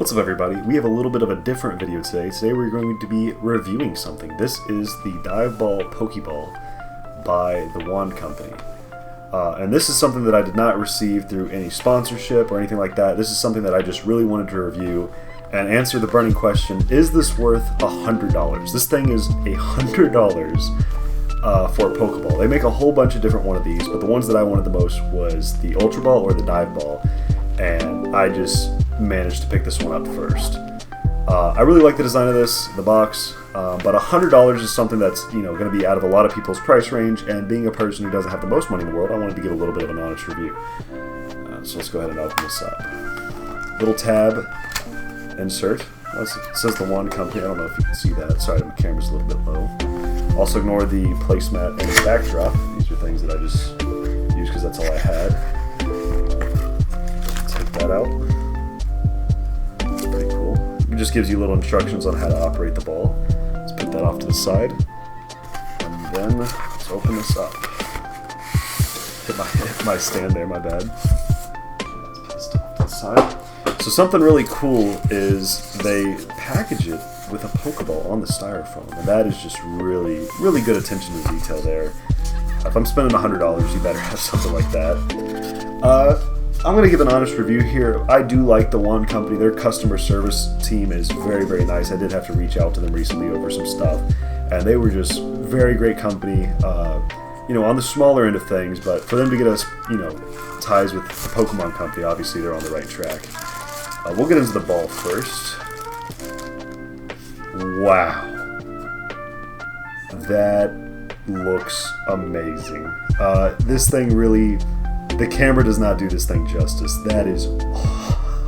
What's up, everybody? We have a little bit of a different video today. Today we're going to be reviewing something. This is the Dive Ball Pokeball by the Wand Company. And this is something that I did not receive through any sponsorship or anything like that. This is something that I just really wanted to review and answer the burning question, is this worth $100? This thing is $100 for a Pokeball. They make a whole bunch of different one of these, but the ones that I wanted the most was the Ultra Ball or the Dive Ball. And I just managed to pick this one up first. I really like the design of this, the box, but $100 is something that's going to be out of a lot of people's price range, and being a person who doesn't have the most money in the world, I wanted to give a little bit of an honest review. So let's go ahead and open this up. Little tab insert. It says the Wand Company. I don't know if you can see that. Sorry, my camera's a little bit low. Also ignore the placemat and the backdrop. These are things that I just used because that's all I had. That out. That's pretty cool. It just gives you little instructions on how to operate the ball. Let's put that off to the side. And then let's open this up. Hit my stand there, my bad. Let's put this off to the side. So something really cool is they package it with a Pokeball on the styrofoam. And that is just really, really good attention to detail there. If I'm spending $100, you better have something like that. I'm going to give an honest review here. I do like the Wand Company. Their customer service team is very, very nice. I did have to reach out to them recently over some stuff, and they were just very great company, on the smaller end of things, but for them to get us, ties with the Pokemon Company, obviously they're on the right track. We'll get into the ball first. Wow. That looks amazing. This thing really... The camera does not do this thing justice. That is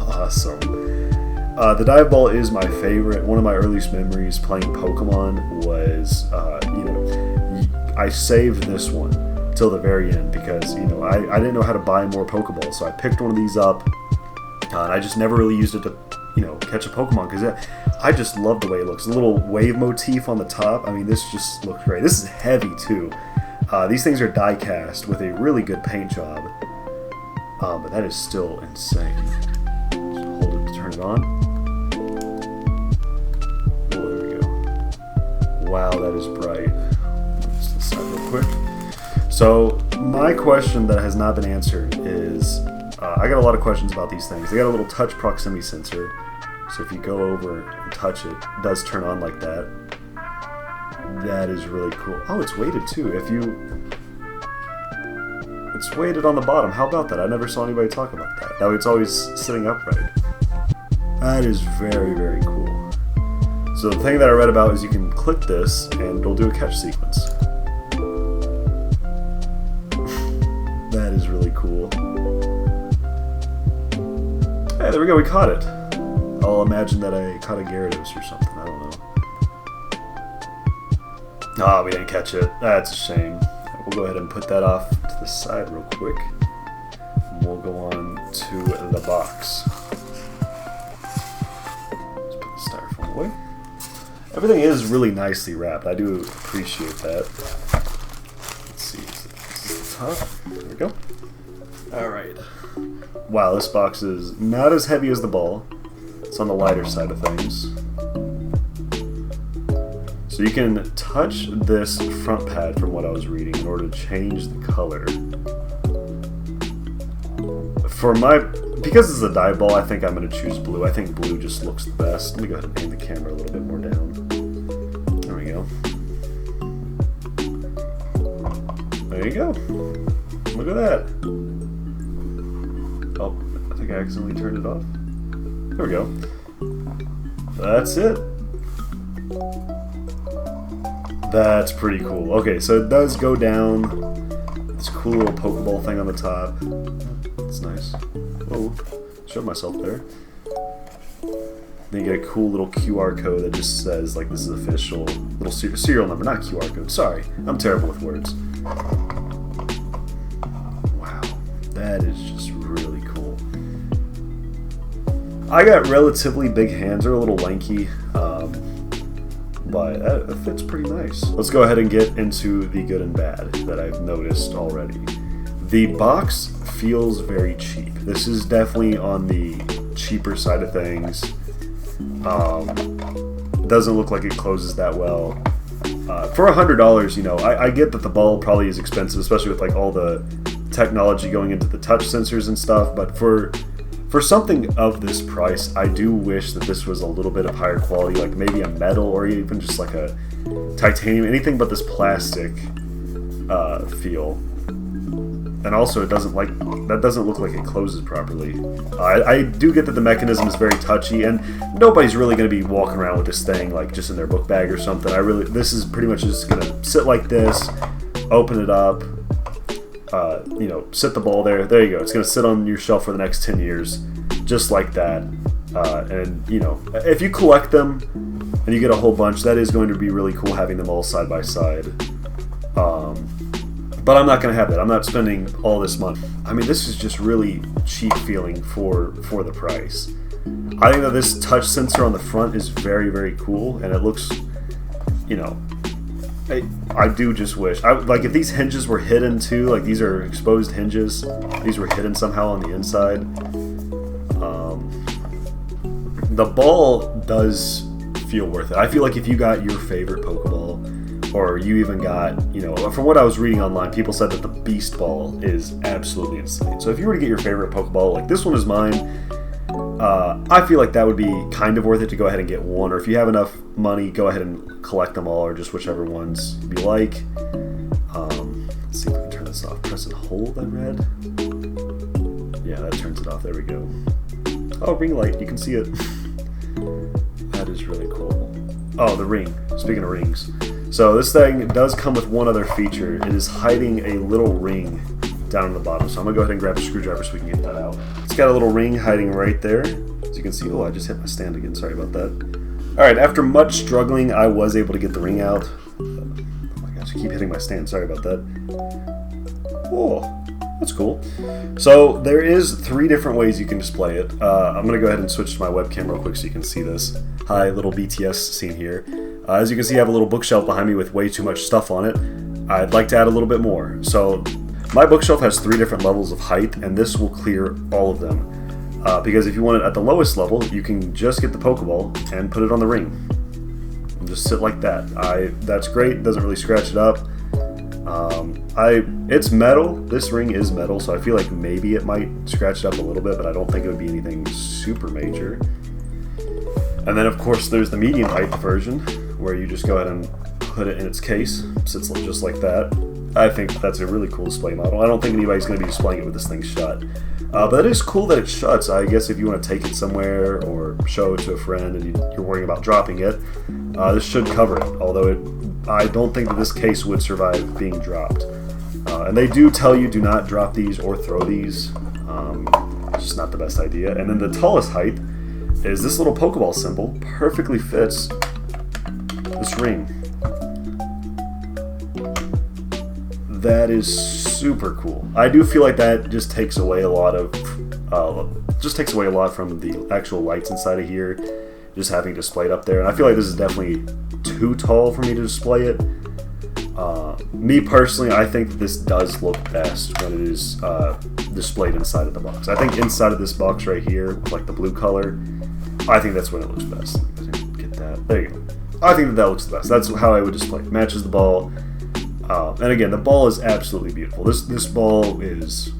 awesome. The Dive Ball is my favorite. One of my earliest memories playing Pokemon was, I saved this one till the very end because, I didn't know how to buy more Pokeballs, so I picked one of these up, and I just never really used it to, catch a Pokemon because I just love the way it looks. A little wave motif on the top. I mean, this just looks great. This is heavy, too. These things are die cast with a really good paint job, but that is still insane. Just hold it to turn it on. Oh, there we go. Wow, that is bright. Let's decide real quick. So, my question that has not been answered is, I got a lot of questions about these things. They got a little touch proximity sensor, so if you go over and touch it, it does turn on like that. That is really cool. Oh, it's weighted too. It's weighted on the bottom. How about that? I never saw anybody talk about that. That way it's always sitting upright. That is very, very cool. So the thing that I read about is you can click this and it'll do a catch sequence. That is really cool. Hey, there we go. We caught it. I'll imagine that I caught a Gyarados or something. I don't know. Ah, we didn't catch it. That's a shame. We'll go ahead and put that off to the side real quick. And we'll go on to the box. Let's put the styrofoam away. Everything is really nicely wrapped. I do appreciate that. Let's see. Is this the top? There we go. Alright. Wow, this box is not as heavy as the ball. It's on the lighter side of things. So you can touch this front pad from what I was reading in order to change the color. Because it's a Dive Ball, I think I'm going to choose blue. I think blue just looks the best. Let me go ahead and aim the camera a little bit more down. There we go. There you go. Look at that. Oh, I think I accidentally turned it off. There we go. That's it. That's pretty cool. Okay, so it does go down. This cool little Pokeball thing on the top. That's nice. Whoa, showed myself there. Then you get a cool little QR code that just says, like, this is official. Little serial number, not QR code. Sorry, I'm terrible with words. Wow, that is just really cool. I got relatively big hands. They're a little lanky. But it fits pretty nice. Let's go ahead and get into the good and bad that I've noticed already. The box feels very cheap. This is definitely on the cheaper side of things. Doesn't look like it closes that well. For $100, you know, I get that the ball probably is expensive, especially with like all the technology going into the touch sensors and stuff, but for something of this price, I do wish that this was a little bit of higher quality, like maybe a metal or even just like a titanium, anything but this plastic feel. And also, that doesn't look like it closes properly. I do get that the mechanism is very touchy, and nobody's really going to be walking around with this thing like just in their book bag or something. This is pretty much just going to sit like this, open it up, you know, sit the ball there. There you go. It's going to sit on your shelf for the next 10 years, just like that. And you know, if you collect them and you get a whole bunch, that is going to be really cool having them all side by side. But I'm not going to have that. I'm not spending all this money. I mean, this is just really cheap feeling for the price. I think that this touch sensor on the front is very, very cool, and it looks, you know, I do just wish. Like, if these hinges were hidden too, like these are exposed hinges, these were hidden somehow on the inside. The ball does feel worth it. I feel like if you got your favorite Pokeball, or you even got, you know, from what I was reading online, people said that the Beast Ball is absolutely insane. So if you were to get your favorite Pokeball, like this one is mine, I feel like that would be kind of worth it to go ahead and get one. Or if you have enough money, go ahead and collect them all, or just whichever ones you like. Let's see if we can turn this off. Press and hold, I read. Yeah, that turns it off. There we go. Oh, ring light. You can see it. That is really cool. Oh, the ring. Speaking of rings. So this thing does come with one other feature. It is hiding a little ring down on the bottom. So I'm going to go ahead and grab a screwdriver so we can get that out. It's got a little ring hiding right there. As you can see, oh, I just hit my stand again. Sorry about that. Alright, after much struggling, I was able to get the ring out. Oh my gosh, I keep hitting my stand. Sorry about that. Oh, that's cool. So there is 3 different ways you can display it. I'm going to go ahead and switch to my webcam real quick so you can see this. Hi, little BTS scene here. As you can see, I have a little bookshelf behind me with way too much stuff on it. I'd like to add a little bit more. So my bookshelf has 3 different levels of height, and this will clear all of them. Because if you want it at the lowest level, you can just get the Pokeball and put it on the ring. And just sit like that. That's great. Doesn't really scratch it up. It's metal. This ring is metal, so I feel like maybe it might scratch it up a little bit, but I don't think it would be anything super major. And then, of course, there's the medium height version, where you just go ahead and put it in its case. Sits just like that. I think that's a really cool display model. I don't think anybody's going to be displaying it with this thing shut. But it is cool that it shuts. I guess if you want to take it somewhere or show it to a friend and you're worrying about dropping it, this should cover it. Although I don't think that this case would survive being dropped. And they do tell you do not drop these or throw these. It's just not the best idea. And then the tallest height is this little Pokeball symbol. Perfectly fits this ring. That is super cool. I do feel like that just takes away a lot of, from the actual lights inside of here, just having it displayed up there. And I feel like this is definitely too tall for me to display it. Me personally, I think that this does look best when it is displayed inside of the box. I think inside of this box right here, with like the blue color, I think that's when it looks best. Get that. There you go. I think that looks the best. That's how I would display it. Matches the ball. And again, the ball is absolutely beautiful. This ball is,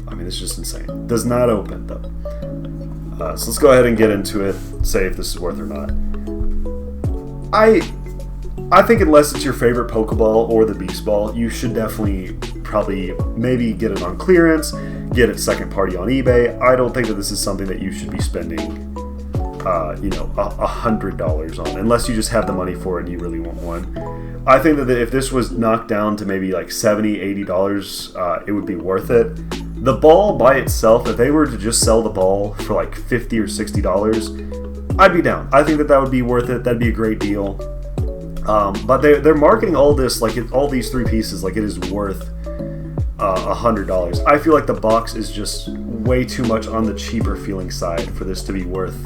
I mean, it's just insane. Does not open though. So let's go ahead and get into it. Say if this is worth it or not. I think unless it's your favorite Pokeball or the Beast Ball, you should definitely probably maybe get it on clearance, get it second party on eBay. I don't think that this is something that you should be spending $100 on, unless you just have the money for it and you really want one. I think that if this was knocked down to maybe like $70, $80, it would be worth it. The ball by itself, if they were to just sell the ball for like $50 or $60, I'd be down. I think that would be worth it. That'd be a great deal. But they're marketing all this like all these 3 pieces like it is worth $100. I feel like the box is just way too much on the cheaper feeling side for this to be worth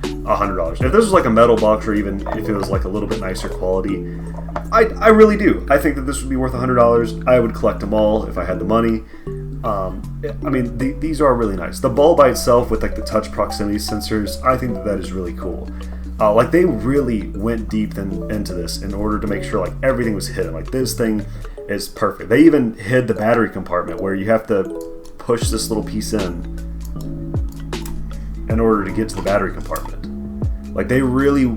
$100. If this was like a metal box, or even if it was like a little bit nicer quality, I really do. I think that this would be worth $100. I would collect them all if I had the money. I mean, these are really nice. The ball by itself with like the touch proximity sensors, I think that is really cool. Like they really went deep into this in order to make sure like everything was hidden. Like this thing is perfect. They even hid the battery compartment where you have to push this little piece in order to get to the battery compartment. Like they really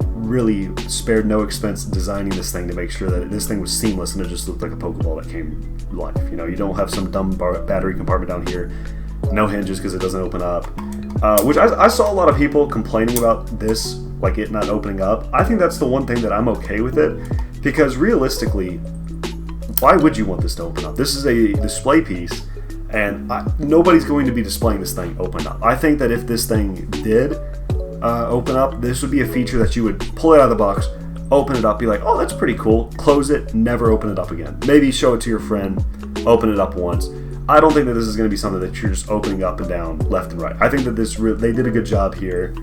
spared no expense designing this thing to make sure that this thing was seamless and it just looked like a Pokeball that came to life. You know, you don't have some dumb battery compartment down here, no hinges because it doesn't open up. Which I saw a lot of people complaining about this, like it not opening up. I think that's the one thing that I'm okay with it, because realistically, why would you want this to open up? This is a display piece, and nobody's going to be displaying this thing open up. I think that if this thing did open up, this would be a feature that you would pull it out of the box, open it up, be like, oh, that's pretty cool, close it, never open it up again. Maybe show it to your friend, open it up once. I don't think that this is going to be something that you're just opening up and down, left and right. I think that they did a good job here,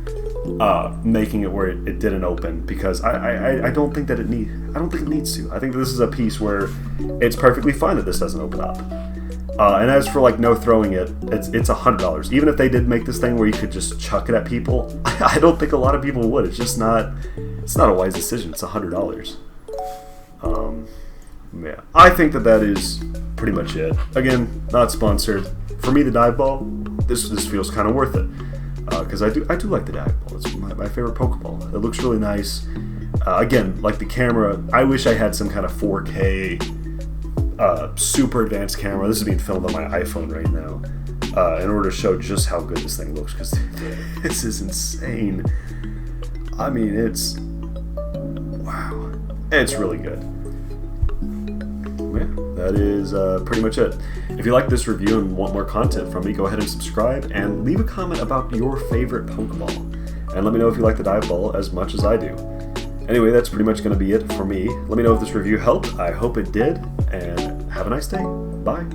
making it where it didn't open, because I don't think that it needs to. I think that this is a piece where it's perfectly fine that this doesn't open up. And as for like no throwing it, it's $100. Even if they did make this thing where you could just chuck it at people, I don't think a lot of people would. It's just not. It's not a wise decision. It's $100. Yeah, I think that is pretty much it. Again, not sponsored. For me, the dive ball, this feels kind of worth it, because I do like the dive ball. It's my favorite Pokeball. It looks really nice. Again, like the camera, I wish I had some kind of 4K, super advanced camera. This is being filmed on my iPhone right now, in order to show just how good this thing looks, because this is insane. I mean, wow, it's really good. Yeah, that is pretty much it. If you like this review and want more content from me, go ahead and subscribe and leave a comment about your favorite Pokeball. And let me know if you like the dive ball as much as I do. Anyway, that's pretty much going to be it for me. Let me know if this review helped. I hope it did, and have a nice day. Bye.